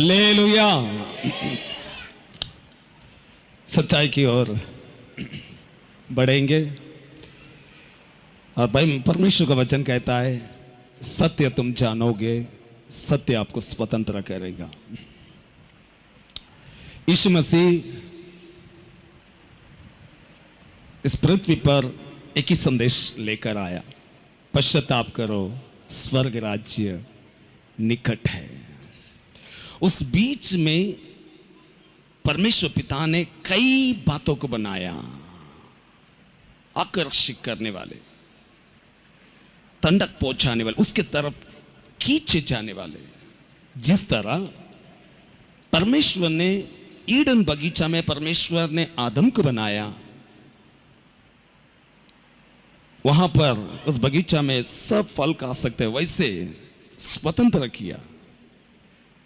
Hallelujah. सच्चाई की ओर बढ़ेंगे और भाई परमेश्वर का वचन कहता है सत्य तुम जानोगे, सत्य आपको स्वतंत्र करेगा। यीशु मसीह इस पृथ्वी पर एक ही संदेश लेकर आया, पश्चाताप करो, स्वर्ग राज्य निकट है। उस बीच में परमेश्वर पिता ने कई बातों को बनाया, आकर्षित करने वाले, ठंडक पहुंचाने वाले, उसके तरफ खींचे जाने वाले। जिस तरह परमेश्वर ने ईडन बगीचा में परमेश्वर ने आदम को बनाया, वहां पर उस बगीचा में सब फल खा सकते हैं, वैसे स्वतंत्र किया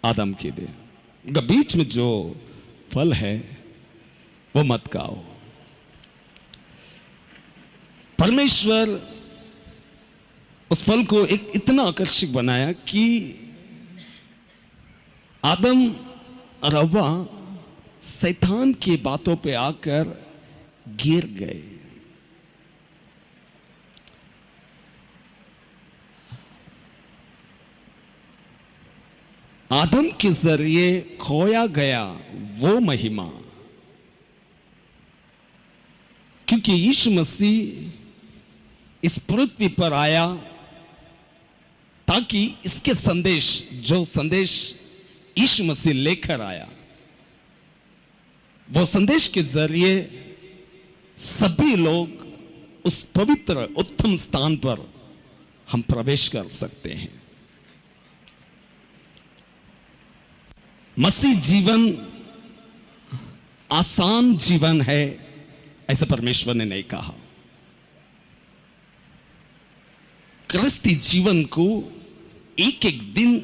आदम के लिए। बीच में जो फल है वो मत खाओ। परमेश्वर उस फल को एक इतना आकर्षक बनाया कि आदम और हव्वा शैतान की बातों पे आकर गिर गए। आदम के जरिए खोया गया वो महिमा, क्योंकि यीशु मसीह इस पृथ्वी पर आया ताकि इसके संदेश, जो संदेश यीशु मसीह लेकर आया, वो संदेश के जरिए सभी लोग उस पवित्र उत्तम स्थान पर हम प्रवेश कर सकते हैं। मसीह जीवन आसान जीवन है ऐसा परमेश्वर ने नहीं कहा। क्रिस्ती जीवन को एक एक दिन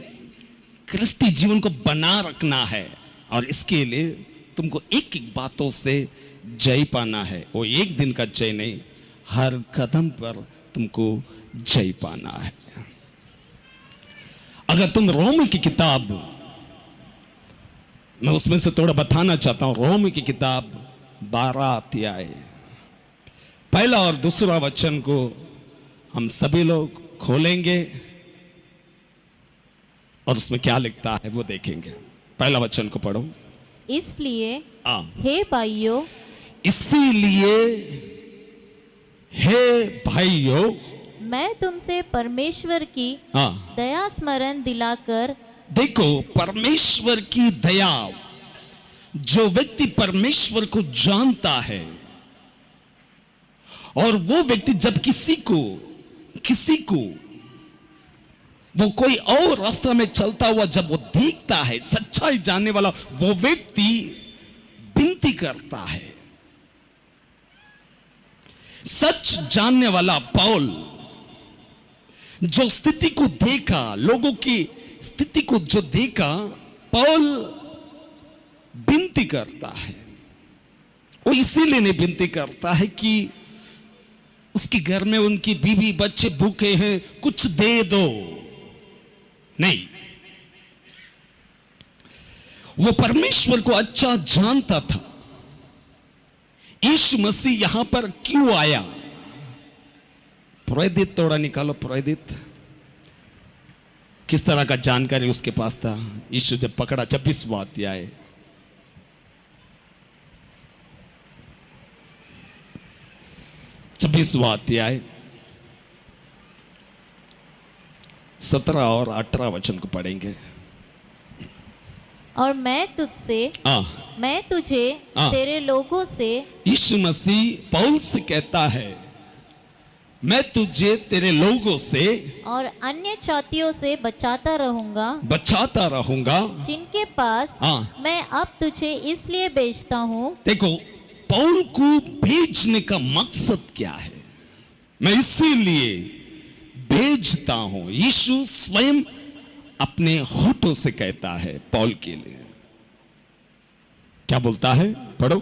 क्रिस्ती जीवन को बना रखना है, और इसके लिए तुमको एक एक बातों से जय पाना है। वो एक दिन का जय नहीं, हर कदम पर तुमको जय पाना है। अगर तुम रोम की किताब, मैं उसमें से थोड़ा बताना चाहता हूं, रोम की किताब 12 अध्याय, पहला और दूसरा वचन को हम सभी लोग खोलेंगे और उसमें क्या लिखता है वो देखेंगे। पहला वचन को पढ़ो। इसलिए हे भाइयों, इसीलिए हे भाइयों, मैं तुमसे परमेश्वर की दया स्मरण दिलाकर, देखो परमेश्वर की दया, जो व्यक्ति परमेश्वर को जानता है, और वो व्यक्ति जब किसी को वो कोई और रास्ता में चलता हुआ जब वो देखता है, सच्चाई जानने वाला वो व्यक्ति विनती करता है। सच जानने वाला पौल जो स्थिति को देखा, लोगों की स्थिति को जो देखा, पौल विनती करता है। वो इसीलिए नहीं विनती करता है कि उसके घर में उनकी बीवी बच्चे भूखे हैं, कुछ दे दो, नहीं। वो परमेश्वर को अच्छा जानता था। यीशु मसीह यहां पर क्यों आया? प्रोदित थोड़ा निकालो, प्रोदित किस तरह का जानकारी उसके पास था। यीशु जब पकड़ा, 26वां अध्याय, अध्याय 17 और 18 वचन को पढ़ेंगे। और मैं तुझे तेरे लोगों से, यीशु मसीह पौल से कहता है, मैं तुझे तेरे लोगों से और अन्य जातियों से बचाता रहूंगा, जिनके पास मैं अब तुझे इसलिए भेजता हूं। देखो पौल को भेजने का मकसद क्या है? मैं इसीलिए भेजता हूं। यीशु स्वयं अपने होठों से कहता है पौल के लिए, क्या बोलता है? पढ़ो।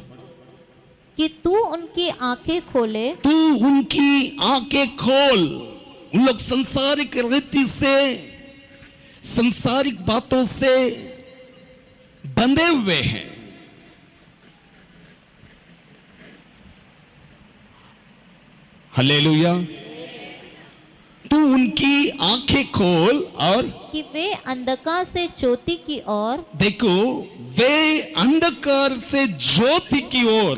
कि तू उनकी आंखें खोले, तू उनकी आंखें खोल। उन लोग संसारिक रीति से, संसारिक बातों से बंधे हुए हैं। हालेलुया। तू उनकी आंखें खोल और कि वे अंधकार से ज्योति की ओर, देखो वे अंधकार से ज्योति की ओर।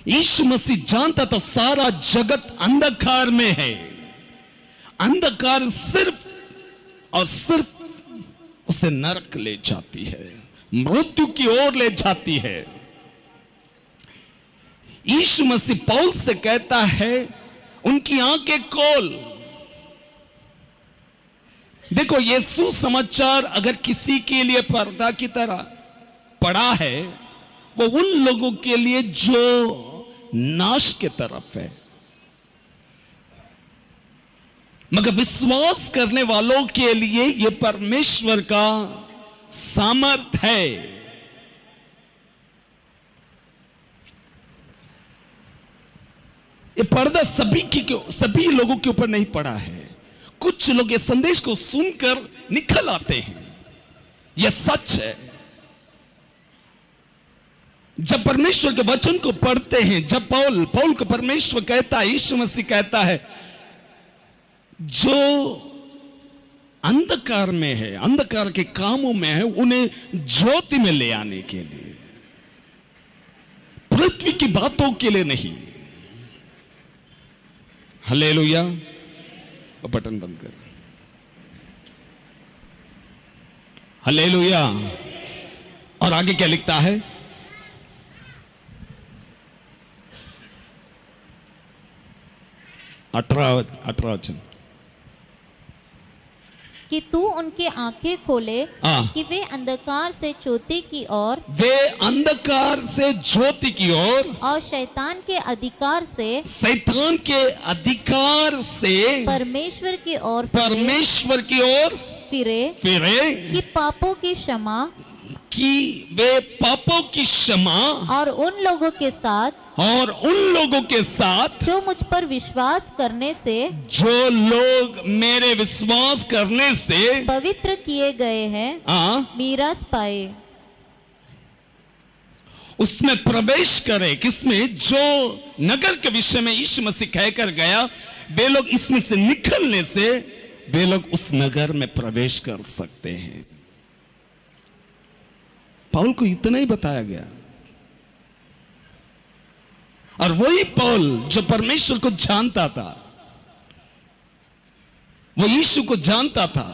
यीशु मसीह जानता था सारा जगत अंधकार में है। अंधकार सिर्फ और सिर्फ उसे नरक ले जाती है, मृत्यु की ओर ले जाती है। यीशु मसीह पौल से कहता है उनकी आंखें खोल। देखो ये सुसमाचार अगर किसी के लिए पर्दा की तरह पड़ा है, वो उन लोगों के लिए जो नाश के तरफ है, मगर विश्वास करने वालों के लिए यह परमेश्वर का सामर्थ है। ये पर्दा सभी लोगों के ऊपर नहीं पड़ा है। कुछ लोग ये संदेश को सुनकर निकल आते हैं। यह सच है। जब परमेश्वर के वचन को पढ़ते हैं, जब पौल को परमेश्वर कहता है, यीशु मसीह कहता है, जो अंधकार में है, अंधकार के कामों में है, उन्हें ज्योति में ले आने के लिए, पृथ्वी की बातों के लिए नहीं। हालेलुया। बटन बंद कर। हालेलुया। और आगे क्या लिखता है? 18 वचन कि तू उनकी आंखें खोले कि वे अंधकार से ज्योति की ओर, वे अंधकार से ज्योति की ओर और शैतान के अधिकार से परमेश्वर की ओर फिरे कि पापों की क्षमा, कि वे पापों की क्षमा और उन लोगों के साथ जो मुझ पर विश्वास करने से, जो लोग मेरे विश्वास करने से पवित्र किए गए हैं, मीरास पाए। उसमें प्रवेश करे। किसमें? जो नगर के विषय में यीशु मसीह कहकर गया, वे लोग इसमें से निकलने से वे लोग उस नगर में प्रवेश कर सकते हैं। पौल को इतना ही बताया गया। और वही पौल जो परमेश्वर को जानता था, वो यीशु को जानता था,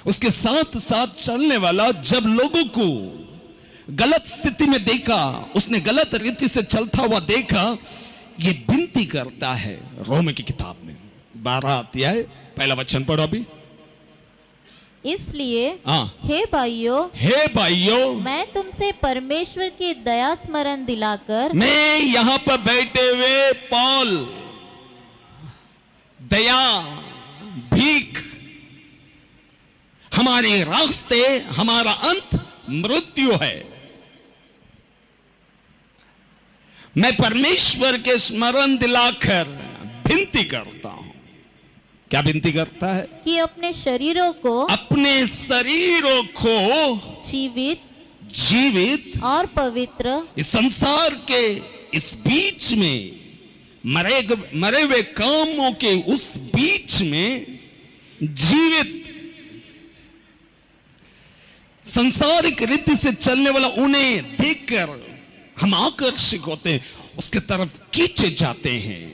उसके साथ साथ चलने वाला, जब लोगों को गलत स्थिति में देखा, उसने गलत रीति से चलता हुआ देखा, ये विनती करता है। रोम की किताब में 12 अध्याय 1 वचन पढ़ो अभी। इसलिए हे भाइयों, मैं तुमसे परमेश्वर की दया स्मरण दिलाकर, मैं यहां पर बैठे हुए पौल, दया भीख, हमारे रास्ते, हमारा अंत मृत्यु है। मैं परमेश्वर के स्मरण दिलाकर विनती करता हूं। क्या विनती करता है? कि अपने शरीरों को जीवित और पवित्र, इस संसार के इस बीच में, मरे हुए कामों के उस बीच में जीवित, संसारिक रीति से चलने वाला, उन्हें देखकर हम आकर्षित होते हैं, उसके तरफ खींचे जाते हैं।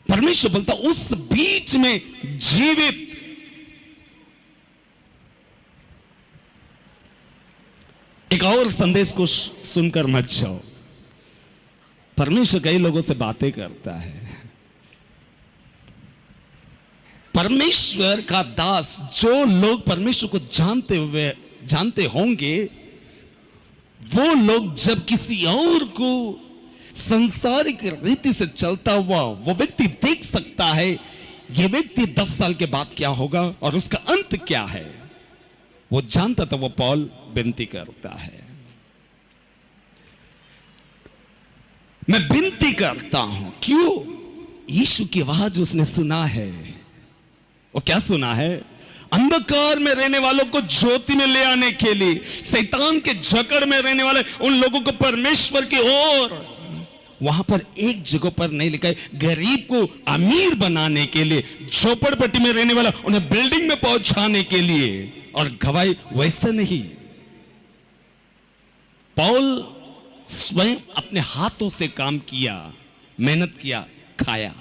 परमेश्वर बोलता उस बीच में जीवित। एक और संदेश को सुनकर मत जाओ। परमेश्वर कई लोगों से बातें करता है। परमेश्वर का दास, जो लोग परमेश्वर को जानते होंगे, वो लोग जब किसी और को संसारिक रीति से चलता हुआ वो व्यक्ति देख सकता है, ये व्यक्ति 10 साल के बाद क्या होगा और उसका अंत क्या है, वो जानता था। वो पौल विनती करता है, मैं विनती करता हूं। क्यों? यीशु की आवाज उसने सुना है। वो क्या सुना है? अंधकार में रहने वालों को ज्योति में ले आने के लिए, शैतान के जकड़ में रहने वाले उन लोगों को परमेश्वर की ओर, वहां पर एक जगह पर नहीं लिखा है, गरीब को अमीर बनाने के लिए, झोपड़पट्टी में रहने वाला उन्हें बिल्डिंग में पहुंचाने के लिए। और गवाही वैसे नहीं, पौल स्वयं अपने हाथों से काम किया, मेहनत किया, खाया।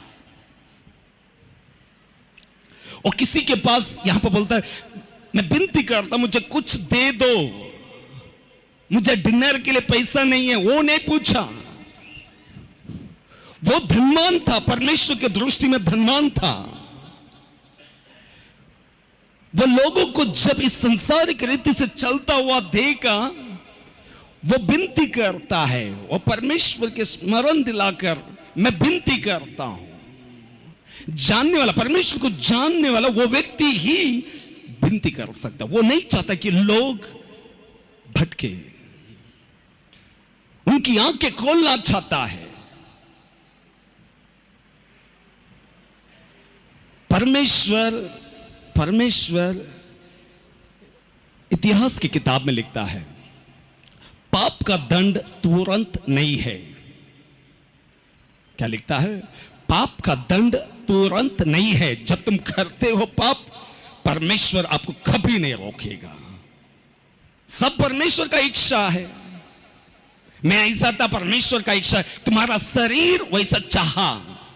और किसी के पास यहां पर बोलता है, मैं विनती करता मुझे कुछ दे दो, मुझे डिनर के लिए पैसा नहीं है, वो नहीं पूछा। वो धनवान था, परमेश्वर की दृष्टि में धनवान था। वो लोगों को जब इस संसारिक रीति से चलता हुआ देखा, वो विनती करता है, वो परमेश्वर के स्मरण दिलाकर मैं विनती करता हूं। जानने वाला, परमेश्वर को जानने वाला वो व्यक्ति ही विनती कर सकता। वो नहीं चाहता कि लोग भटके, उनकी आंखें खोलना चाहता है। परमेश्वर इतिहास की किताब में लिखता है, पाप का दंड तुरंत नहीं है। क्या लिखता है? पाप का दंड तुरंत नहीं है। जब तुम करते हो पाप, परमेश्वर आपको कभी नहीं रोकेगा। सब परमेश्वर का इच्छा है। मैं ऐसा था, परमेश्वर का इच्छा है। तुम्हारा शरीर वैसा चाहा,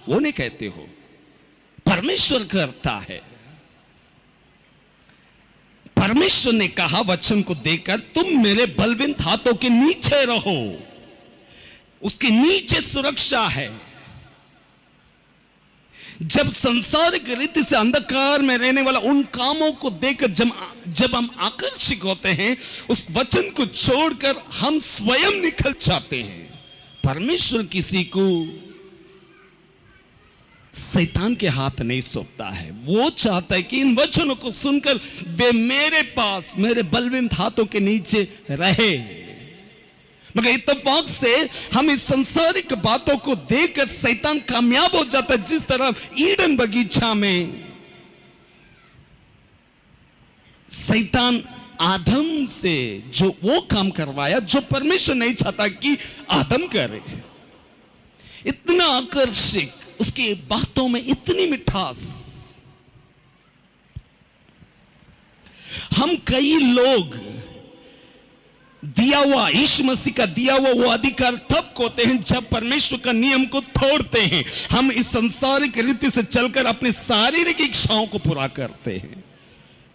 वो नहीं कहते हो, परमेश्वर करता है। परमेश्वर ने कहा वचन को देकर, तुम मेरे बलवंत हाथों के नीचे रहो। उसके नीचे सुरक्षा है। जब संसारिक रीति से अंधकार में रहने वाला उन कामों को देखकर जब हम आकर्षित होते हैं, उस वचन को छोड़कर हम स्वयं निकल जाते हैं। परमेश्वर किसी को शैतान के हाथ नहीं सौंपता है। वो चाहता है कि इन वचनों को सुनकर वे मेरे पास, मेरे बलवंत हाथों के नीचे रहे। मगर इत्तेफाक से हम इस संसारिक बातों को देखकर शैतान कामयाब हो जाता है। जिस तरह ईडन बगीचा में शैतान आदम से जो वो काम करवाया जो परमेश्वर नहीं चाहता कि आदम करे, इतना आकर्षक, उसकी बातों में इतनी मिठास। हम कई लोग दिया हुआ, यीशु मसीह का दिया हुआ वो अधिकार तब होते हैं जब परमेश्वर का नियम को तोड़ते हैं। हम इस संसारिक रीति से चलकर अपनी शारीरिक इच्छाओं को पूरा करते हैं।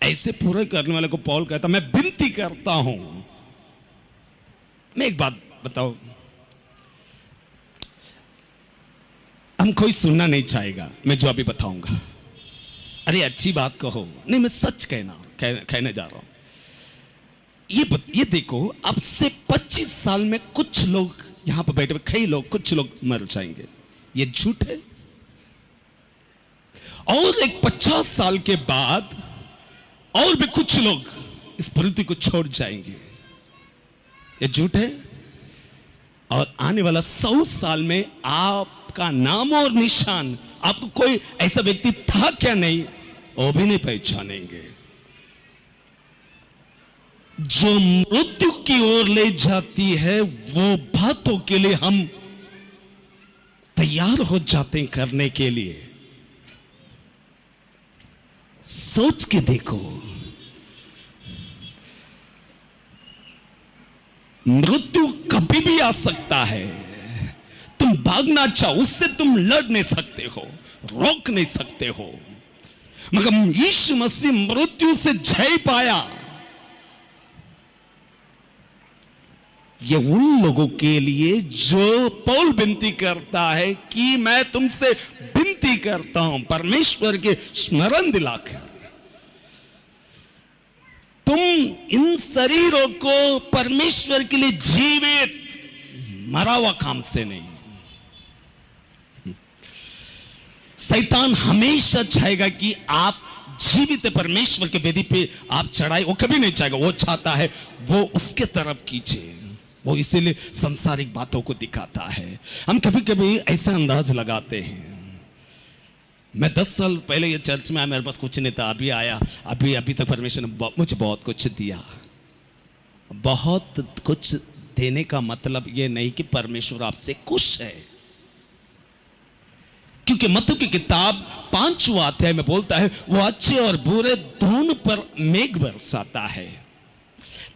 ऐसे पूरे करने वाले को पौल कहता, मैं विनती करता हूं। मैं एक बात बताओ, हम कोई सुनना नहीं चाहेगा मैं जो अभी बताऊंगा। अरे अच्छी बात कहो, नहीं मैं सच कहने जा रहा हूं। ये देखो, अब से 25 साल में कुछ लोग यहां पर बैठे हुए, कई लोग, कुछ लोग मर जाएंगे, ये झूठ है। और एक 50 साल के बाद और भी कुछ लोग इस पृथ्वी को छोड़ जाएंगे, ये झूठ है। और आने वाला 100 साल में आपका नाम और निशान, आपको कोई ऐसा व्यक्ति था क्या नहीं, वो भी नहीं पहचानेंगे। जो मृत्यु की ओर ले जाती है वो बातों के लिए हम तैयार हो जाते हैं करने के लिए। सोच के देखो, मृत्यु कभी भी आ सकता है। तुम भागना चाहो, उससे तुम लड़ नहीं सकते हो, रोक नहीं सकते हो। मगर यीशु मसीह मृत्यु से जय पाया। ये उन लोगों के लिए जो पौल विनती करता है कि मैं तुमसे विनती करता हूं, परमेश्वर के स्मरण दिलाकर तुम इन शरीरों को परमेश्वर के लिए जीवित, मरा हुआ काम से नहीं। शैतान हमेशा चाहेगा कि आप जीवित परमेश्वर के वेदी पे आप चढ़ाई, वो कभी नहीं चाहेगा। वो चाहता है वो उसके तरफ खींचे। वो इसीलिए संसारिक बातों को दिखाता है। हम कभी कभी ऐसा अंदाज लगाते हैं, मैं 10 साल पहले ये चर्च में आया, मेरे पास कुछ नहीं था, अभी आया, अभी तक परमेश्वर ने मुझे बहुत कुछ दिया। बहुत कुछ देने का मतलब ये नहीं कि परमेश्वर आपसे खुश है, क्योंकि मत्ती की किताब 5वां अध्याय में बोलता है वो अच्छे और बुरे दोनों पर मेघ बरसाता है।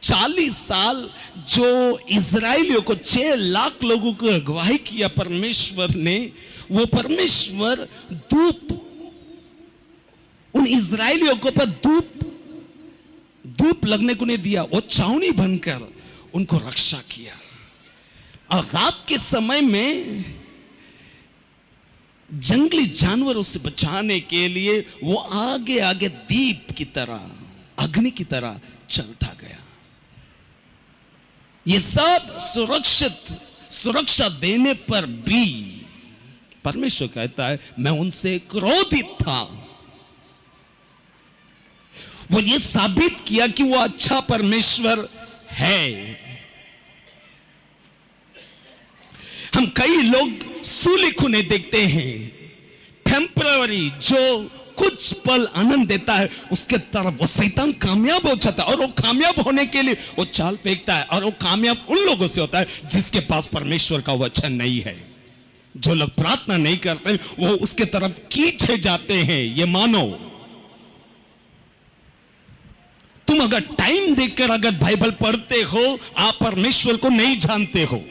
40 साल जो इजराइलियों को 6 लाख लोगों को अगुवाई किया परमेश्वर ने, वो परमेश्वर धूप उन इजराइलियों को पर धूप लगने को नहीं दिया, वो छावनी बनकर उनको रक्षा किया। और रात के समय में जंगली जानवरों से बचाने के लिए वो आगे आगे दीप की तरह, अग्नि की तरह चलता गया। ये सब सुरक्षा देने पर भी परमेश्वर कहता है मैं उनसे क्रोधित था। वो ये साबित किया कि वो अच्छा परमेश्वर है। हम कई लोग सूली नहीं देखते हैं, टेम्पररी जो कुछ पल आनंद देता है उसके तरफ वो शैतान कामयाब हो जाता है, और वो कामयाब होने के लिए वो चाल फेंकता है, और वो कामयाब उन लोगों से होता है जिसके पास परमेश्वर का वचन नहीं है। जो लोग प्रार्थना नहीं करते वो उसके तरफ खींचे जाते हैं। ये मानो तुम अगर टाइम देखकर अगर बाइबल पढ़ते हो, आप परमेश्वर को नहीं जानते हो,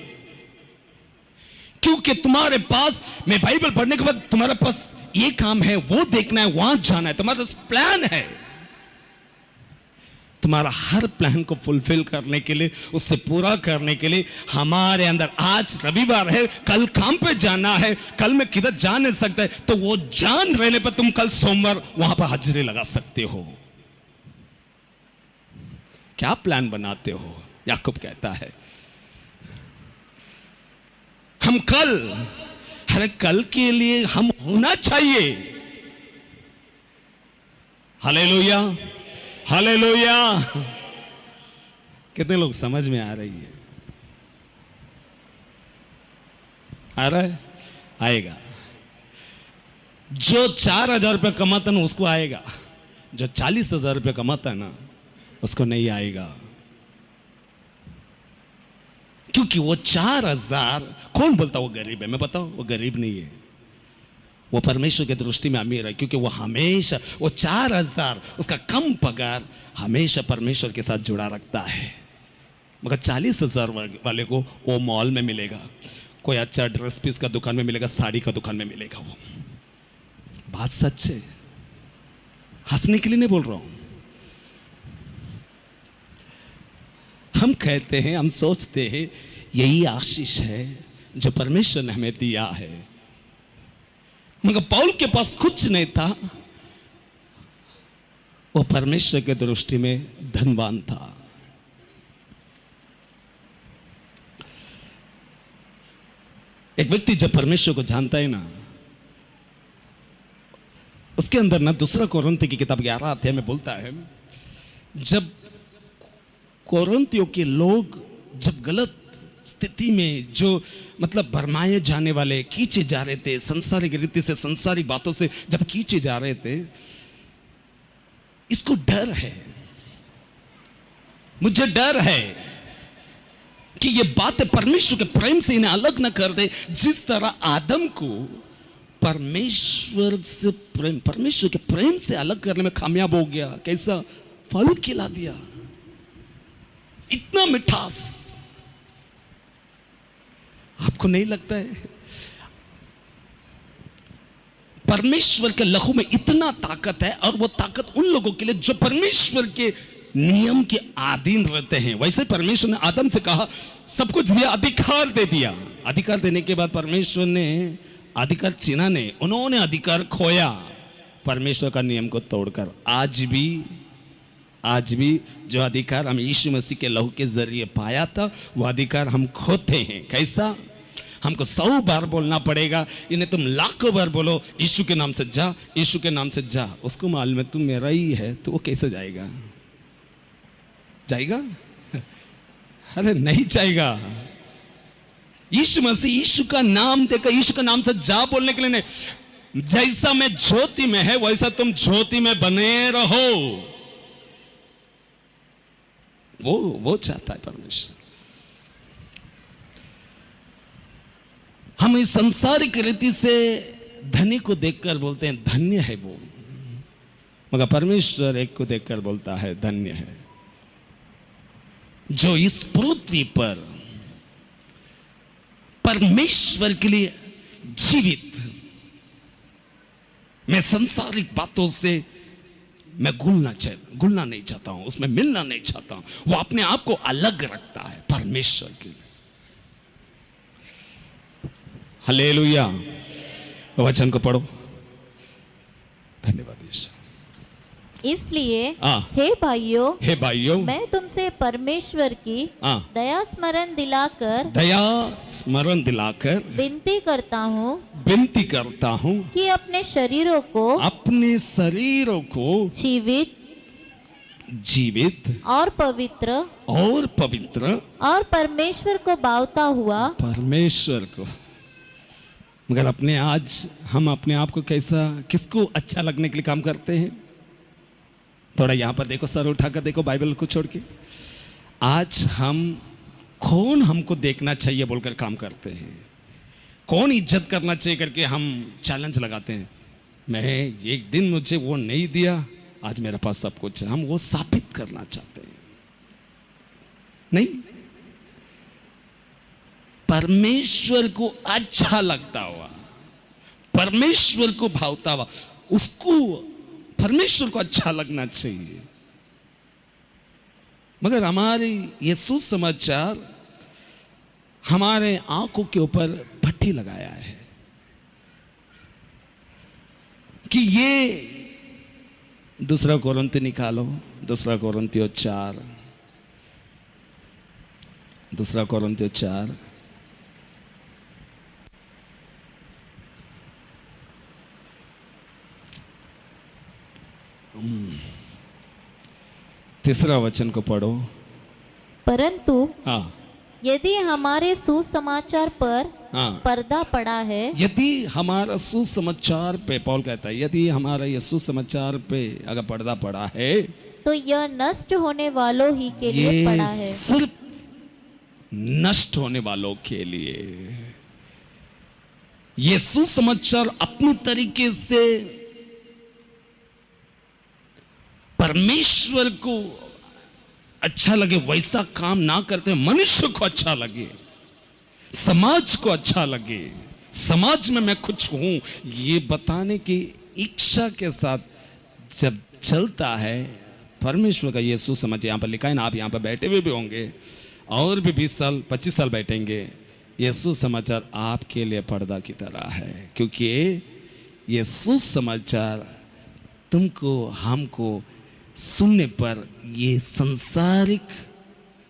क्योंकि तुम्हारे पास, मैं बाइबल पढ़ने के बाद तुम्हारे पास ये काम है, वो देखना है, वहां जाना है, तुम्हारा प्लान है। तुम्हारा हर प्लान को फुलफिल करने के लिए, उससे पूरा करने के लिए हमारे अंदर, आज रविवार है, कल काम पे जाना है, कल मैं किधर जा नहीं सकता है, तो वो जान रहने पर तुम कल सोमवार वहां पर हाजिरी लगा सकते हो। क्या प्लान बनाते हो? याकूब कहता है हम कल के लिए हम होना चाहिए। Hallelujah, hallelujah. कितने लोग समझ में आ रही है? आ रहा है? आएगा। जो 4,000 रुपये कमाता ना उसको आएगा, जो 40,000 रुपये कमाता है ना उसको नहीं आएगा। क्योंकि वो 4,000, कौन बोलता वो गरीब है? मैं बताऊं, वो गरीब नहीं है, वो परमेश्वर की दृष्टि में अमीर है, क्योंकि वो हमेशा, वो 4,000 उसका कम पगार हमेशा परमेश्वर के साथ जुड़ा रखता है। मगर 40,000 वाले को वो मॉल में मिलेगा, कोई अच्छा ड्रेस पीस का दुकान में मिलेगा, साड़ी का दुकान में मिलेगा। वो बात सच है, हंसने के लिए नहीं बोल रहा हूं। हम कहते हैं, हम सोचते हैं यही आशीष है जो परमेश्वर ने हमें दिया है, मगर पौल के पास कुछ नहीं था, वो परमेश्वर के दृष्टि में धनवान था। एक व्यक्ति जब परमेश्वर को जानता है ना, उसके अंदर ना 2 कोरिन्थियों की किताब 11 अध्याय में बोलता है, जब कोरिन्थियों के लोग जब गलत स्थिति में, जो मतलब भरमाए जाने वाले, खींचे जा रहे थे, संसारिक रीति से, संसारिक बातों से जब खींचे जा रहे थे, इसको डर है, मुझे डर है कि ये बातें परमेश्वर के प्रेम से इन्हें अलग न कर दे। जिस तरह आदम को परमेश्वर से प्रेम, परमेश्वर के प्रेम से अलग करने में कामयाब हो गया, कैसा फल खिला दिया, इतना मिठास। आपको नहीं लगता है परमेश्वर के लहू में इतना ताकत है, और वो ताकत उन लोगों के लिए जो परमेश्वर के नियम के अधीन रहते हैं। वैसे परमेश्वर ने आदम से कहा, सब कुछ दिया, अधिकार दे दिया। अधिकार देने के बाद परमेश्वर ने अधिकार छीना नहीं, उन्होंने अधिकार खोया परमेश्वर का नियम को तोड़कर। आज भी जो अधिकार हम यीशु मसीह के लहू के जरिए पाया था, वो अधिकार हम खोते हैं। कैसा? हमको 100 बार बोलना पड़ेगा, इन्हें तुम लाखों बार बोलो यीशु के नाम से जा, यीशु के नाम से जा। उसको मालूम है तू मेरा ही है, तो वो कैसे जाएगा? अरे नहीं जाएगा। यीशु मसीह, यीशु का नाम देकर, यीशु का नाम से जा बोलने के लिए नहीं, जैसा मैं ज्योति में है वैसा तुम ज्योति में बने रहो। वो चाहता है परमेश्वर। हम इस सांसारिक रीति से धनी को देखकर बोलते हैं धन्य है वो, मगर परमेश्वर एक को देखकर बोलता है धन्य है जो इस पृथ्वी पर परमेश्वर के लिए जीवित। मैं सांसारिक बातों से मैं घुलना नहीं चाहता हूं, उसमें मिलना नहीं चाहता हूं। वो अपने आप को अलग रखता है परमेश्वर के लिए। हालेलुया। वचन को पढ़ो। धन्यवाद यीशु। इसलिए हे भाइयों, मैं तुमसे परमेश्वर की दया स्मरण दिलाकर विनती करता हूँ कि अपने शरीरों को जीवित और पवित्र और परमेश्वर को भावता हुआ। परमेश्वर को, मगर हम अपने आप को किसको अच्छा लगने के लिए काम करते हैं? थोड़ा यहां पर देखो, सर उठाकर देखो बाइबल को छोड़ के। आज हम कौन हमको देखना चाहिए बोलकर काम करते हैं, कौन इज्जत करना चाहिए करके हम चैलेंज लगाते हैं। मैं एक दिन मुझे वो नहीं दिया, आज मेरे पास सब कुछ है। हम वो साबित करना चाहते हैं। नहीं, परमेश्वर को अच्छा लगता हुआ, परमेश्वर को भावता हुआ, उसको परमेश्वर को अच्छा लगना चाहिए। मगर हमारे ये सुसमाचार हमारे आंखों के ऊपर भट्टी लगाया है कि ये दूसरा कोरिन्थियों निकालो, दूसरा कोरिन्थियों 4 तीसरा वचन को पढ़ो। परंतु यदि हमारे सुसमाचार पर पर्दा पड़ा है, यदि हमारा सुसमाचार पे, पौल कहता है, यदि हमारा ये सुसमाचार पे अगर पर्दा पड़ा है तो यह नष्ट होने वालों ही के लिए पड़ा है। सिर्फ नष्ट होने वालों के लिए। ये सुसमाचार अपने तरीके से परमेश्वर को अच्छा लगे वैसा काम ना करते, मनुष्य को अच्छा लगे, समाज को अच्छा लगे, समाज में मैं कुछ हूं ये बताने की इच्छा के साथ जब चलता है परमेश्वर का ये सुसमाचार। यहां पर लिखा है ना, आप यहां पर बैठे हुए भी होंगे और भी 20 साल 25 साल बैठेंगे, ये सुसमाचार आपके लिए पर्दा की तरह है। क्योंकि ये सुसमाचार तुमको हमको सुनने पर ये संसारिक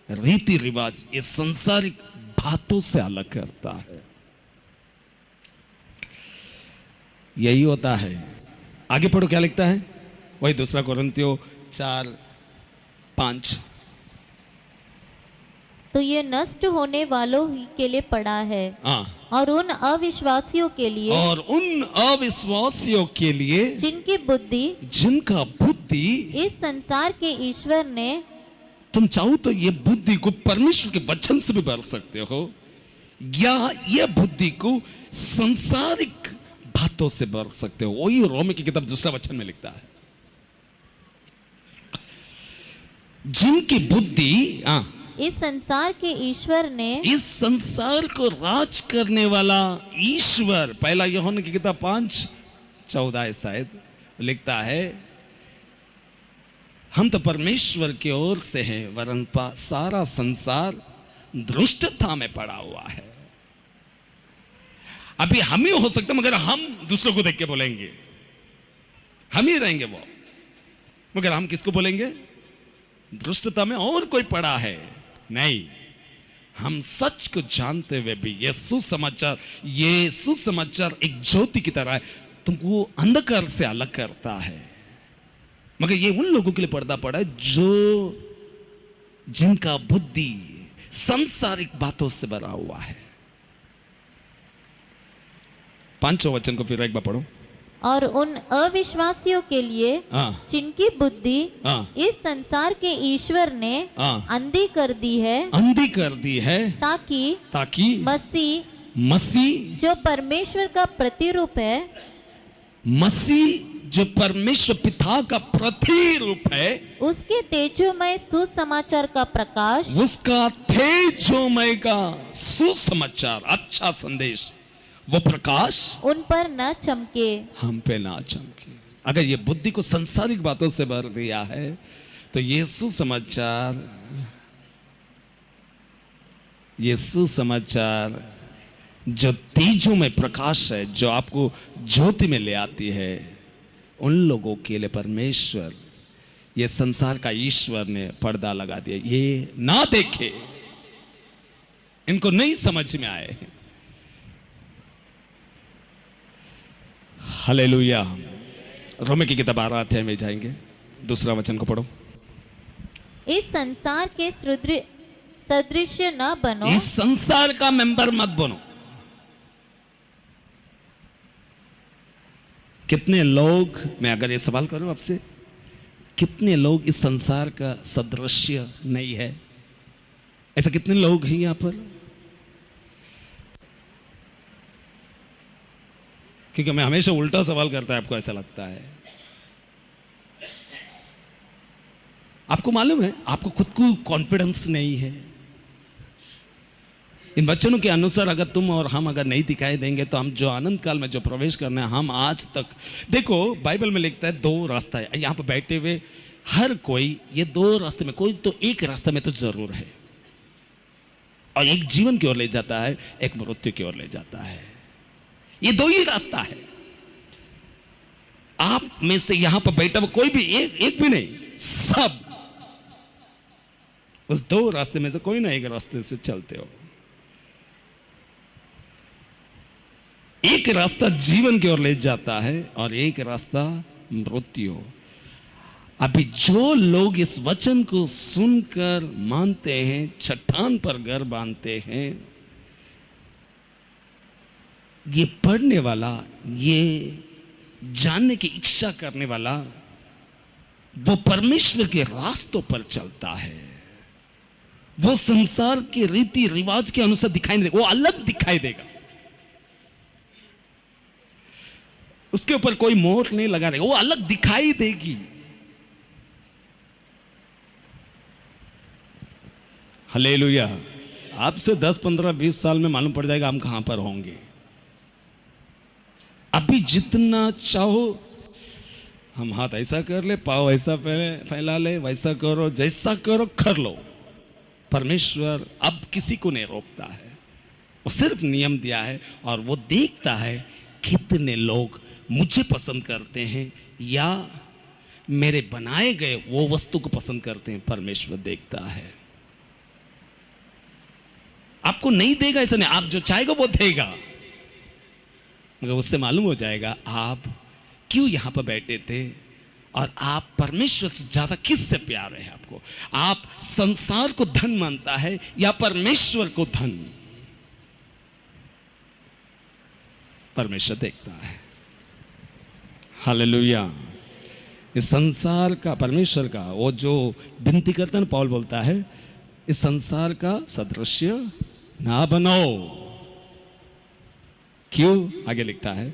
रीति रिवाज, ये संसारिक बातों से अलग करता है। यही होता है। आगे पढ़ो क्या लिखता है, वही दूसरा कोरिन्थियों 4:5। तो ये नष्ट होने वालों ही के लिए पड़ा है और उन अविश्वासियों के लिए जिनका बुद्धि इस संसार के ईश्वर ने। तुम चाहो तो ये बुद्धि को परमेश्वर के वचन से भी भर सकते हो, या ये बुद्धि को संसारिक बातों से भर सकते हो। वही रोमी की किताब 2 वचन में लिखता है, जिनकी बुद्धि इस संसार के ईश्वर ने, इस संसार को राज करने वाला ईश्वर, पहला यूहन्ना की किताब 5:14 शायद लिखता है, हम तो परमेश्वर की ओर से हैं, वरन सारा संसार दुष्टता में पड़ा हुआ है। अभी हम ही हो सकते, मगर हम दूसरों को देख के बोलेंगे, हम ही रहेंगे वो, मगर हम किसको बोलेंगे? दुष्टता में और कोई पड़ा है। नहीं, हम सच को जानते हुए भी ये सुसमाचार एक ज्योति की तरह है, तुमको अंधकार से अलग करता है। मगर ये उन लोगों के लिए पर्दा पड़ा है जिनका बुद्धि सांसारिक बातों से भरा हुआ है। 5वां वचन को फिर एक बार पढ़ो। और उन अविश्वासियों के लिए जिनकी बुद्धि इस संसार के ईश्वर ने अंधी कर दी है ताकि मसीह जो परमेश्वर का प्रतिरूप है, मसीह जो परमेश्वर पिता का प्रतिरूप है, उसके तेजोमय सुसमाचार का प्रकाश, उसका तेजोमय का सुसमाचार, अच्छा संदेश, वो प्रकाश उन पर न चमके, हम पे ना चमके। अगर ये बुद्धि को संसारिक बातों से भर दिया है तो ये सुसमाचार जो तेजों में प्रकाश है, जो आपको ज्योति में ले आती है, उन लोगों के लिए परमेश्वर, ये संसार का ईश्वर ने पर्दा लगा दिया। ये ना देखे, इनको नहीं समझ में आए। हालेलुया। रोमे की किताब 12 अध्याय में जाएंगे, दूसरा वचन को पढ़ो। इस संसार के सदृश्य न बनो, इस संसार का मेंबर मत बनो। कितने लोग, मैं अगर ये सवाल करूं आपसे, कितने लोग इस संसार का सदृश्य नहीं है? ऐसे कितने लोग हैं यहां पर? क्योंकि मैं हमेशा उल्टा सवाल करता है, आपको ऐसा लगता है? आपको मालूम है, आपको खुद को कॉन्फिडेंस नहीं है। इन वचनों के अनुसार अगर तुम और हम अगर नहीं दिखाई देंगे तो हम जो आनंद काल में जो प्रवेश करना है, हम आज तक, देखो बाइबल में लिखता है 2 रास्ता है। यहां पर बैठे हुए हर कोई, ये 2 रास्ते में कोई तो एक रास्ते में तो जरूर है, और एक जीवन की ओर ले जाता है, एक मृत्यु की ओर ले जाता है। ये 2 ही रास्ता है। आप में से यहां पर बैठा हुआ कोई भी एक भी नहीं, सब उस 2 रास्ते में से कोई ना एक रास्ते से चलते हो। एक रास्ता जीवन की ओर ले जाता है और एक रास्ता मृत्यु। अभी जो लोग इस वचन को सुनकर मानते हैं, चट्टान पर घर बांधते हैं, ये पढ़ने वाला, ये जानने की इच्छा करने वाला, वो परमेश्वर के रास्तों पर चलता है। वो संसार के रीति रिवाज के अनुसार दिखाई नहीं देगा, वो अलग दिखाई देगा। उसके ऊपर कोई मोहर नहीं लगा रहेगा, वो अलग दिखाई देगी। हालेलुया। आपसे 10, 15, 20 साल में मालूम पड़ जाएगा हम कहां पर होंगे। अभी जितना चाहो हम हाथ ऐसा कर ले, पाँव ऐसा फैला ले, वैसा करो, जैसा करो कर लो। परमेश्वर अब किसी को नहीं रोकता है, वो सिर्फ नियम दिया है और वो देखता है कितने लोग मुझे पसंद करते हैं या मेरे बनाए गए वो वस्तु को पसंद करते हैं। परमेश्वर देखता है। आपको नहीं देगा ऐसा नहीं, आप जो चाहेगा वो देगा, मगर उससे मालूम हो जाएगा आप क्यों यहां पर बैठे थे और आप परमेश्वर से ज्यादा किससे प्यार है आपको। आप संसार को धन मानता है या परमेश्वर को धन? परमेश्वर देखता है। हालेलुया। इस संसार का, परमेश्वर का, वो जो विनती करता है, पौल बोलता है इस संसार का सदृश्य ना बनो। क्यों? आगे लिखता है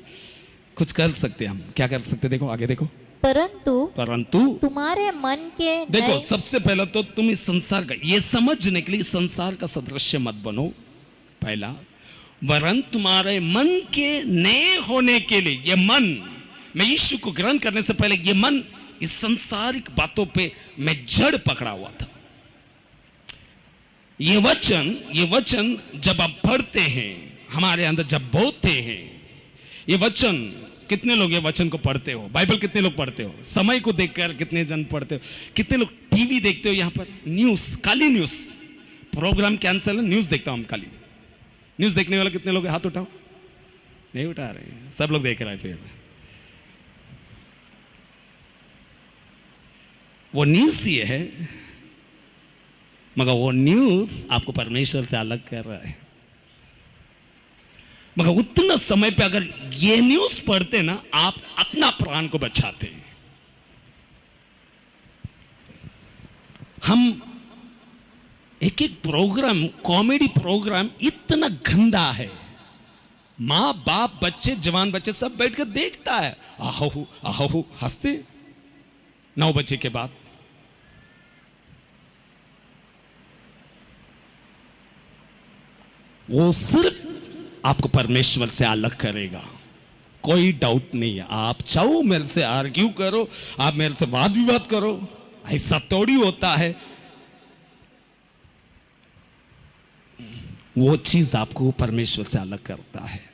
कुछ कर सकते हम, क्या कर सकते? देखो आगे देखो। परंतु तुम्हारे मन के, देखो सबसे पहले तो तुम इस संसार का, ये समझने के लिए संसार का सदृश्य मत बनो पहला। वरन तुम्हारे मन के नए होने के लिए, ये मन, मैं यीशु को ग्रहण करने से पहले ये मन इस संसारिक बातों पे मैं जड़ पकड़ा हुआ था। ये वचन जब आप पढ़ते हैं, हमारे अंदर जब बोलते हैं, ये वचन, कितने लोग ये वचन को पढ़ते हो? बाइबल कितने लोग पढ़ते हो? समय को देखकर कितने जन पढ़ते हो? कितने लोग टीवी देखते हो? यहां पर न्यूज, काली न्यूज, प्रोग्राम कैंसिल, न्यूज देखता हूं हम काली। न्यूज देखने वाले कितने लोग? हाथ उठाओ। नहीं उठा रहे, सब लोग देख रहे हैं। फिर वो न्यूज ये है, मगर वो न्यूज आपको परमेश्वर से अलग कर रहा है। मगर उतना समय पे अगर ये न्यूज पढ़ते ना, आप अपना प्राण को बचाते। हम एक एक प्रोग्राम, कॉमेडी प्रोग्राम इतना गंदा है, मां बाप बच्चे जवान बच्चे सब बैठकर देखता है, आहू आहू हंसते 9 बजे के बाद। वो सिर्फ आपको परमेश्वर से अलग करेगा, कोई डाउट नहीं है। आप चाहो मेरे से आर्ग्यू करो, आप मेरे से वाद विवाद करो, ऐसा थोड़ी होता है। वो चीज आपको परमेश्वर से अलग करता है।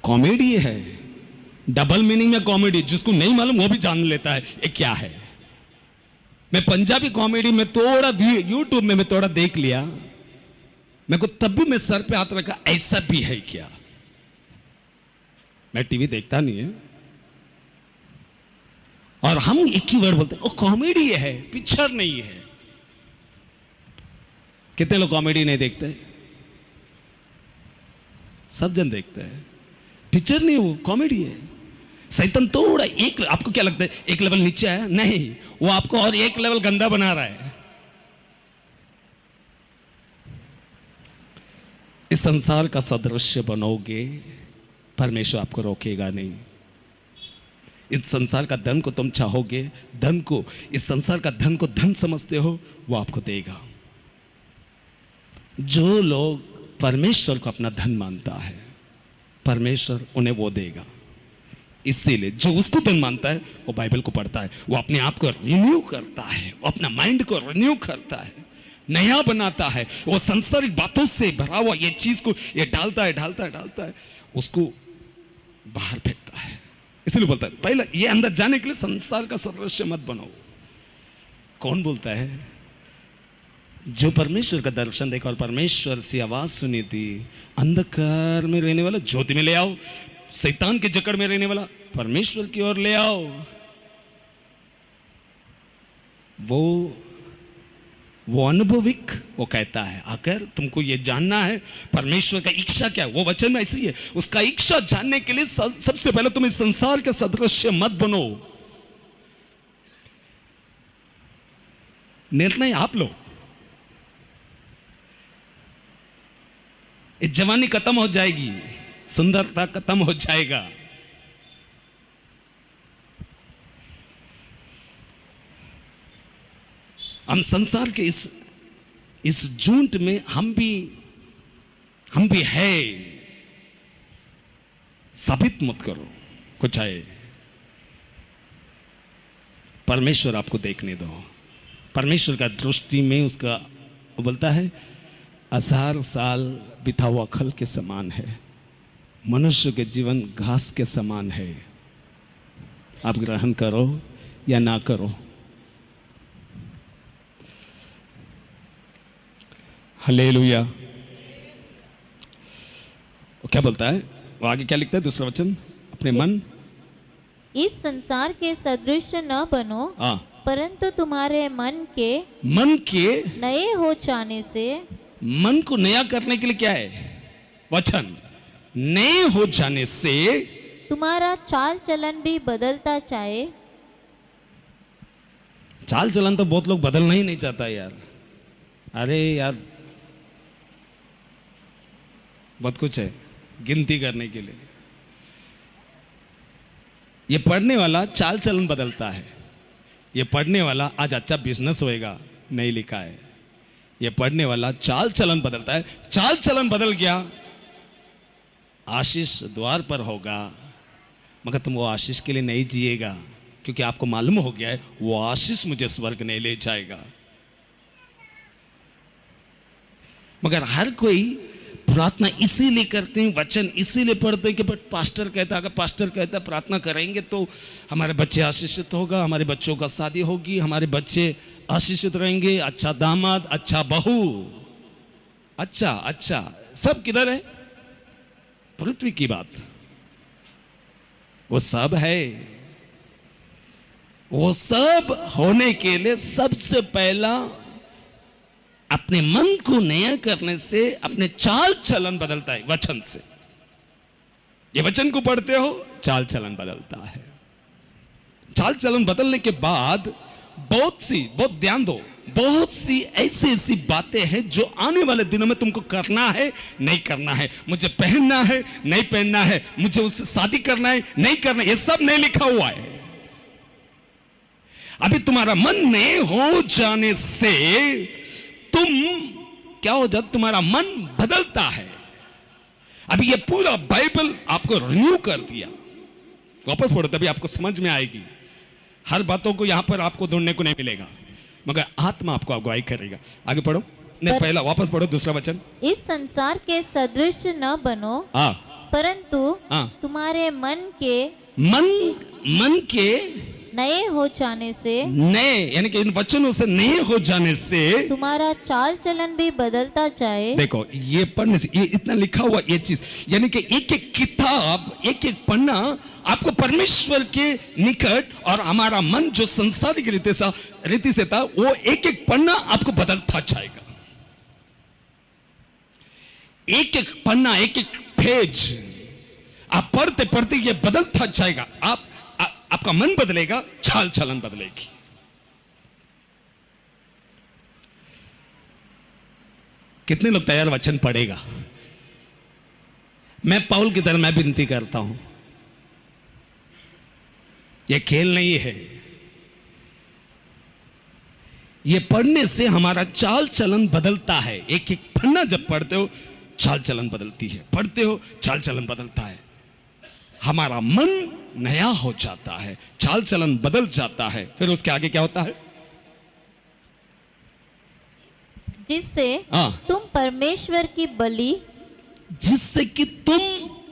कॉमेडी है, डबल मीनिंग में कॉमेडी, जिसको नहीं मालूम वो भी जान लेता है ये क्या है। मैं पंजाबी कॉमेडी में थोड़ा यूट्यूब में मैं थोड़ा देख लिया, मेरे को तब भी मैं सर पे हाथ रखा, ऐसा भी है क्या। मैं टीवी देखता नहीं है, और हम एक ही वर्ड बोलते हैं, वो कॉमेडी है, पिक्चर नहीं है। कितने लोग कॉमेडी नहीं देखते? सब जन देखते हैं। पिक्चर नहीं, वो कॉमेडी है। शैतान थोड़ा एक, आपको क्या लगता है एक लेवल नीचे आया? नहीं, वो आपको और एक लेवल गंदा बना रहा है। इस संसार का सदृश्य बनोगे, परमेश्वर आपको रोकेगा नहीं। इस संसार का धन को तुम चाहोगे, धन को, इस संसार का धन को धन समझते हो, वो आपको देगा। जो लोग परमेश्वर को अपना धन मानता है, परमेश्वर उन्हें वो देगा। इसीलिए जो उसको धन मानता है वो बाइबल को पढ़ता है, वो अपने आप को रिन्यू करता है, वो अपना माइंड को रिन्यू करता है, नया बनाता है। वो संसारिक बातों से भरा हुआ ये चीज को ये डालता है, उसको बाहर फेंकता है। इसलिए बोलता है पहले ये अंदर जाने के लिए संसार का सदृश्य मत बनो। कौन बोलता है? जो परमेश्वर का दर्शन देखा और परमेश्वर से आवाज सुनी थी, अंधकार में रहने वाला ज्योति में ले आओ, शैतान के जकड़ में रहने वाला परमेश्वर की ओर ले आओ। वो अनुभविक, वो कहता है अगर तुमको ये जानना है परमेश्वर का इच्छा क्या है, वो वचन में ऐसी है, उसका इच्छा जानने के लिए सबसे पहले तुम इस संसार के सदृश्य मत बनो। निर्णय आप लो। इस जवानी खत्म हो जाएगी, सुंदरता खत्म हो जाएगा। हम संसार के इस झूठ में हम भी है। साबित मत करो कुछ है। परमेश्वर आपको देखने दो। परमेश्वर का दृष्टि में उसका बोलता है 1000 साल बिता हुआ खल के समान है, मनुष्य के जीवन घास के समान है। आप ग्रहण करो या ना करो। हालेलुया। क्या बोलता है वो आगे, क्या लिखता है दूसरा वचन? अपने मन इस संसार के सदृश न बनो, परंतु तुम्हारे मन के नए हो जाने से। मन को नया करने के लिए क्या है वचन? नए हो जाने से तुम्हारा चाल चलन भी बदलता जाए। चाल चलन तो बहुत लोग बदलना ही नहीं चाहता यार। अरे यार बहुत कुछ है गिनती करने के लिए। ये पढ़ने वाला चाल चलन बदलता है। ये पढ़ने वाला आज अच्छा बिजनेस होएगा, नहीं लिखा है। ये पढ़ने वाला चाल चलन बदलता है। चाल चलन बदल गया, आशीष द्वार पर होगा, मगर तुम वो आशीष के लिए नहीं जिएगा, क्योंकि आपको मालूम हो गया है वो आशीष मुझे स्वर्ग नहीं ले जाएगा। मगर हर कोई प्रार्थना इसीलिए करते हैं, वचन इसीलिए पढ़ते हैं कि बट पास्टर कहता है, अगर पास्टर कहता है प्रार्थना करेंगे तो हमारे बच्चे आशीषित होगा, हमारे बच्चों का शादी होगी, हमारे बच्चे आशीषित रहेंगे, अच्छा दामाद, अच्छा बहू, अच्छा सब किधर है? पृथ्वी की बात। वो सब है। वो सब होने के लिए सबसे पहला अपने मन को नया करने से अपने चाल चलन बदलता है वचन से। ये वचन को पढ़ते हो, चाल चलन बदलता है। चाल चलन बदलने के बाद बहुत ध्यान दो, बहुत सी ऐसी बातें हैं जो आने वाले दिनों में तुमको करना है नहीं करना है, मुझे पहनना है नहीं पहनना है, मुझे उससे शादी करना है नहीं करना है, ये सब नहीं लिखा हुआ है। अभी तुम्हारा मन में हो जाने से तुम क्या हो जाता, तुम्हारा मन बदलता है। अभी ये पूरा बाइबल आपको रिन्यू कर दिया। वापस पढ़ो तभी आपको समझ में आएगी। हर बातों को यहां पर आपको ढूंढने को नहीं मिलेगा, मगर आत्मा आपको अगुवाई करेगा। आगे पढ़ो, नहीं पहला वापस पढ़ो दूसरा वचन। इस संसार के सदृश न बनो, परंतु तुम्हारे मन के नए हो जाने से, नए यानी कि इन वचनों से नए हो जाने से तुम्हारा चाल चलन भी बदलता जाए। देखो ये पढ़ने से, ये इतना लिखा हुआ ये चीज, यानी कि एक एक किताब, एक एक पन्ना आपको परमेश्वर के निकट, और हमारा मन जो संसारिक रीति से था, वो एक एक पन्ना आपको बदलता जाएगा। एक एक पन्ना, एक एक पेज आप पढ़ते पढ़ते ये बदलता जाएगा। आपका मन बदलेगा, चाल चलन बदलेगी। कितने लोग तैयार वचन पढ़ेगा? मैं पौल की तरह मैं विनती करता हूं, यह खेल नहीं है। यह पढ़ने से हमारा चाल चलन बदलता है। एक एक पन्ना जब पढ़ते हो चाल चलन बदलती है, पढ़ते हो चाल चलन बदलता है, हमारा मन नया हो जाता है, चाल चलन बदल जाता है। फिर उसके आगे क्या होता है? जिससे तुम परमेश्वर की बलि, जिससे कि तुम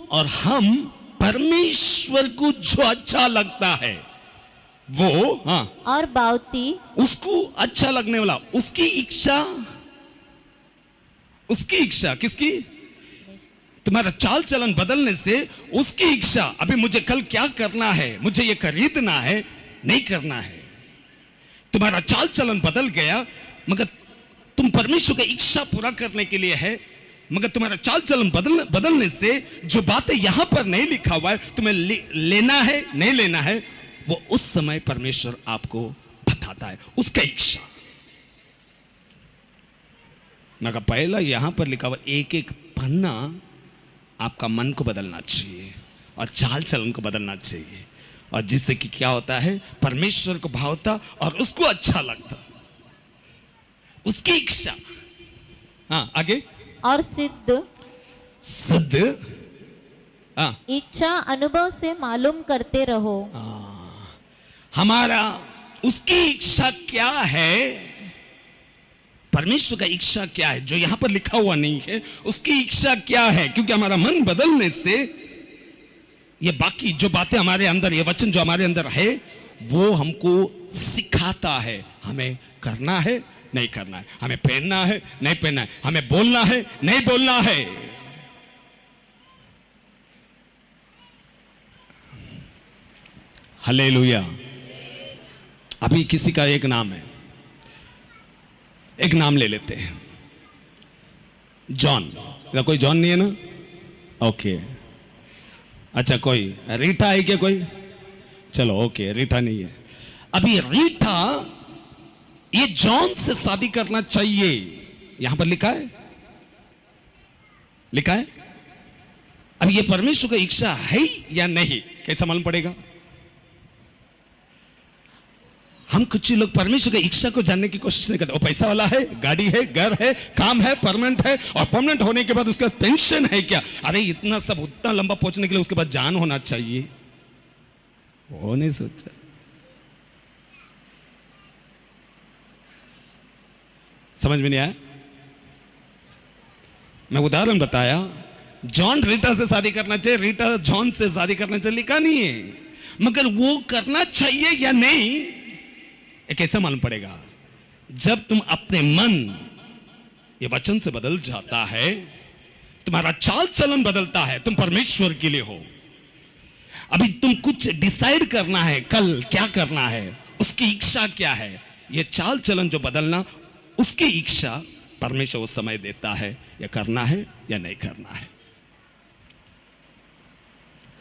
और हम परमेश्वर को जो अच्छा लगता है वो और बावती, उसको अच्छा लगने वाला, उसकी इच्छा किसकी? तुम्हारा चाल चलन बदलने से उसकी इच्छा, अभी मुझे कल क्या करना है, मुझे ये खरीदना है नहीं करना है, तुम्हारा चाल चलन बदल गया। मगर तुम परमेश्वर की इच्छा पूरा करने के लिए है, मगर तुम्हारा चाल चलन बदलने से जो बातें यहां पर नहीं लिखा हुआ है, तुम्हें लेना है नहीं लेना है, वो उस समय परमेश्वर आपको बताता है, उसका इच्छा। मगर पहला यहां पर लिखा हुआ एक एक पन्ना आपका मन को बदलना चाहिए और चाल चलन को बदलना चाहिए, और जिससे कि क्या होता है, परमेश्वर को भावता और उसको अच्छा लगता, उसकी इच्छा। आगे, और सिद्ध इच्छा अनुभव से मालूम करते रहो। हमारा उसकी इच्छा क्या है, परमेश्वर का इच्छा क्या है, जो यहां पर लिखा हुआ नहीं है, उसकी इच्छा क्या है। क्योंकि हमारा मन बदलने से ये बाकी जो बातें हमारे अंदर, ये वचन जो हमारे अंदर है, वो हमको सिखाता है हमें करना है नहीं करना है, हमें पहनना है नहीं पहनना है, हमें बोलना है नहीं बोलना है। हालेलुया। अभी किसी का एक नाम है, एक नाम ले लेते हैं, जॉन। कोई जॉन नहीं है ना? ओके, अच्छा कोई रीटा है क्या कोई? चलो ओके, रीटा नहीं है। अभी रीटा ये जॉन से शादी करना चाहिए, यहां पर लिखा है, लिखा है। अब ये परमेश्वर की इच्छा है या नहीं, कैसा मालूम पड़ेगा? हम कुछ लोग परमेश्वर की इच्छा को जानने की कोशिश नहीं करते। वो पैसा वाला है, गाड़ी है, घर है, काम है, परमानेंट है, और परमानेंट होने के बाद उसका पेंशन है क्या? अरे इतना सब, उतना लंबा पहुंचने के लिए उसके बाद जान होना चाहिए, वो नहीं सोचा। समझ में नहीं आया? मैं उदाहरण बताया, जॉन रीटा से शादी करना चाहिए, रीटा जॉन से शादी करना चाहिए, लिखा नहीं है, मगर वो करना चाहिए या नहीं ये कैसे मालूम पड़ेगा? जब तुम अपने मन, ये वचन से बदल जाता है, तुम्हारा चाल चलन बदलता है, तुम परमेश्वर के लिए हो। अभी तुम कुछ डिसाइड करना है, कल क्या करना है, उसकी इच्छा क्या है, ये चाल चलन जो बदलना, उसकी इच्छा परमेश्वर उस समय देता है, या करना है या नहीं करना है।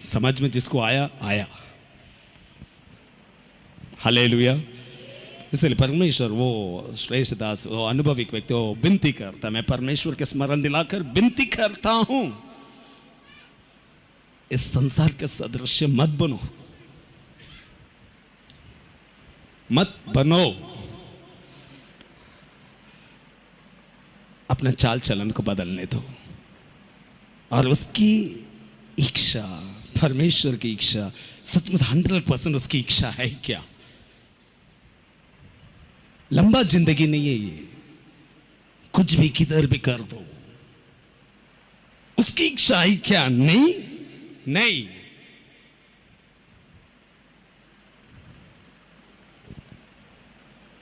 समझ में जिसको आया आया। हालेलुया। इसलिए परमेश्वर वो श्रेष्ठ दास, वो अनुभवी व्यक्ति, वो विनती करता, मैं परमेश्वर के स्मरण दिलाकर विनती करता हूं, इस संसार के सदृश्य मत बनो, मत बनो। अपना चाल चलन को बदलने दो, और उसकी इच्छा, परमेश्वर की इच्छा, सचमुच 100% उसकी इच्छा है क्या? लंबा जिंदगी नहीं है ये, कुछ भी किधर भी कर दो, उसकी इच्छा है क्या? नहीं नहीं।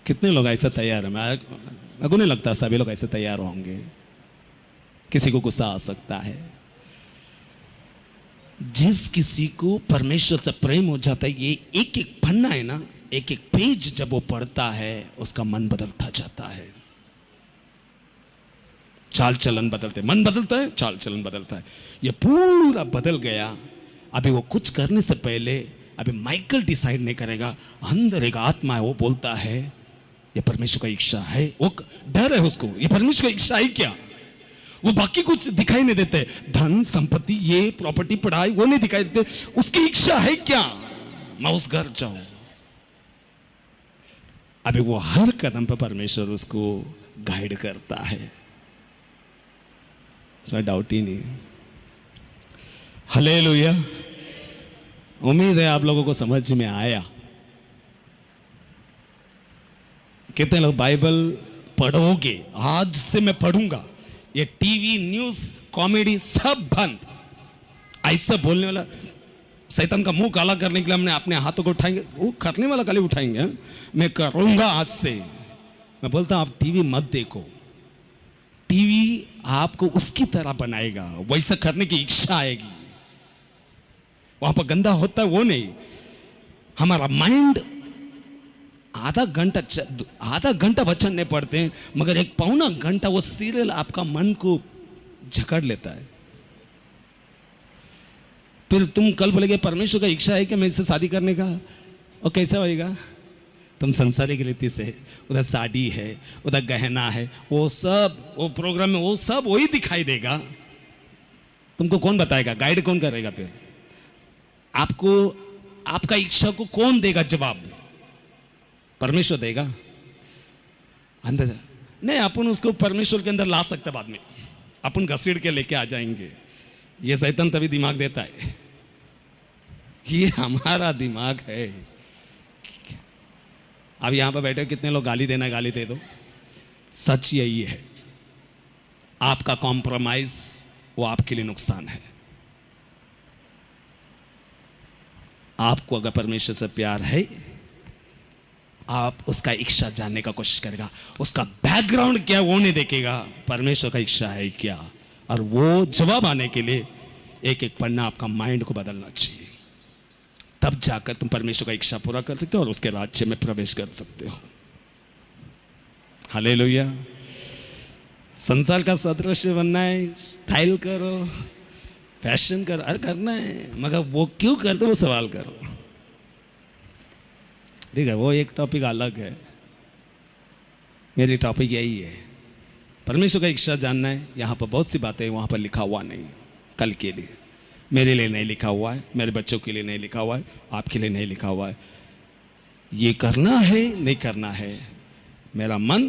कितने लोग ऐसा तैयार है? मेरे को नहीं लगता सभी लोग ऐसे तैयार होंगे। किसी को गुस्सा आ सकता है। जिस किसी को परमेश्वर से प्रेम हो जाता है, ये एक एक पन्ना है ना, एक एक पेज जब वो पढ़ता है, उसका मन बदलता जाता है, चाल चलन बदलते, मन बदलता है, चाल चलन बदलता है। ये पूरा बदल गया। अभी वो कुछ करने से पहले, अभी माइकल डिसाइड नहीं करेगा, अंदर एक आत्मा है, वो बोलता है ये परमेश्वर का इच्छा है। वो डर है उसको, ये परमेश्वर का इच्छा है क्या? वो बाकी कुछ दिखाई नहीं देते, धन संपत्ति, ये प्रॉपर्टी, पढ़ाई, वो नहीं दिखाई देते। उसकी इच्छा है क्या? मैं उस घर जाऊं। अभी वो हर कदम पर परमेश्वर उसको गाइड करता है, इसमें डाउट ही नहीं। हालेलुया। उम्मीद है आप लोगों को समझ में आया। कितने लोग बाइबल पढ़ोगे? आज से मैं पढ़ूंगा, ये टीवी, न्यूज, कॉमेडी सब बंद। ऐसा बोलने वाला, शैतान का मुंह काला करने के लिए हमने अपने हाथों को उठाएंगे, वो करने वाला खाली उठाएंगे। मैं करूंगा आज से। मैं बोलता हूं आप टीवी मत देखो, टीवी आपको उसकी तरह बनाएगा, वैसा करने की इच्छा आएगी। वहां पर गंदा होता है वो नहीं। हमारा माइंड आधा घंटा वचन नहीं पढ़ते हैं, मगर 1-1.25 घंटा वो सीरियल आपका मन को झकड़ लेता है। फिर तुम कल बोलेगे परमेश्वर का इच्छा है कि मैं इससे शादी करने का, और कैसा होएगा? तुम संसारिक रीति से, उधर साड़ी है, उधर गहना है, वो सब वो प्रोग्राम में वो सब वही दिखाई देगा। तुमको कौन बताएगा? गाइड कौन करेगा? फिर आपको आपका इच्छा को कौन देगा जवाब? परमेश्वर देगा। अंदर नहीं, अपन उसको परमेश्वर के अंदर ला सकते, बाद में अपन घसीट के लेके आ जाएंगे। ये शैतान तभी दिमाग देता है, ये हमारा दिमाग है। अब यहां पर बैठे कितने लोग गाली देना, गाली दे दो। सच यही है, आपका कॉम्प्रोमाइज वो आपके लिए नुकसान है। आपको अगर परमेश्वर से प्यार है, आप उसका इच्छा जानने का कोशिश करेगा। उसका बैकग्राउंड क्या वो नहीं देखेगा, परमेश्वर का इच्छा है क्या, और वो जवाब आने के लिए एक एक पन्ना आपका माइंड को बदलना चाहिए। तब जाकर तुम परमेश्वर का इच्छा पूरा कर सकते हो और उसके राज्य में प्रवेश कर सकते हो। हालेलुया। संसार का सदृश्य बनना है, स्टाइल करो, फैशन करो, अरे करना है, मगर वो क्यों करते वो सवाल करो। ठीक है, वो एक टॉपिक अलग है। मेरी टॉपिक यही है, परमेश्वर का इच्छा जानना है। यहाँ पर बहुत सी बातें वहाँ पर लिखा हुआ नहीं, कल के लिए, मेरे लिए नहीं लिखा हुआ है, मेरे बच्चों के लिए नहीं लिखा हुआ है, आपके लिए नहीं लिखा हुआ है। ये करना है नहीं करना है, मेरा मन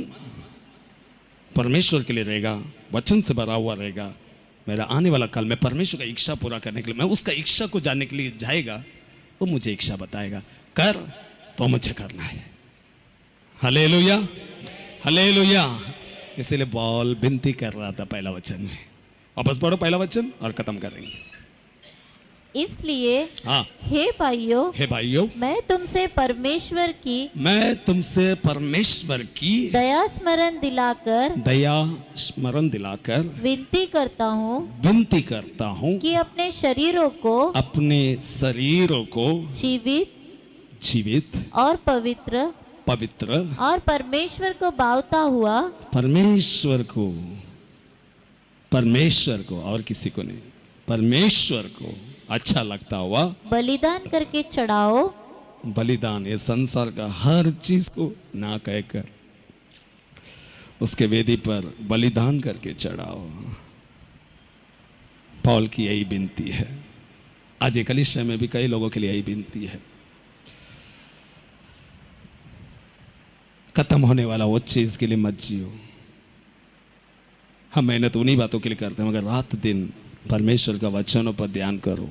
परमेश्वर के लिए रहेगा, वचन से भरा हुआ रहेगा। मेरा आने वाला कल में परमेश्वर का इच्छा पूरा करने के लिए, मैं उसका इच्छा को जानने के लिए जाएगा, वो मुझे इच्छा बताएगा, कर तो मुझे करना है। Hallelujah, hallelujah. इसीलिए बॉल विनती कर रहा था पहला वचन में। वापस पढ़ो पहला वचन और खत्म करेंगे। इसलिए हाँ, हे भाइयों, मैं तुमसे परमेश्वर की दया स्मरण दिलाकर विनती करता हूँ कि अपने शरीरों को जीवित और पवित्र पवित्र और परमेश्वर को भावता हुआ, परमेश्वर को और किसी को नहीं, परमेश्वर को अच्छा लगता हुआ बलिदान करके चढ़ाओ। बलिदान, ये संसार का हर चीज को ना कहकर उसके वेदी पर बलिदान करके चढ़ाओ। पौल की यही विनती है। आज एक कलीसिया में भी कई लोगों के लिए यही विनती है। खत्म होने वाला वो चीज के लिए मत जियो। हम मेहनत उन्हीं बातों के लिए करते हैं, मगर रात दिन परमेश्वर का वचनों पर ध्यान करो।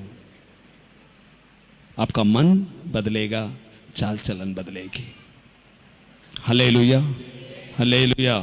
आपका मन बदलेगा, चाल चलन बदलेगी। Hallelujah, hallelujah.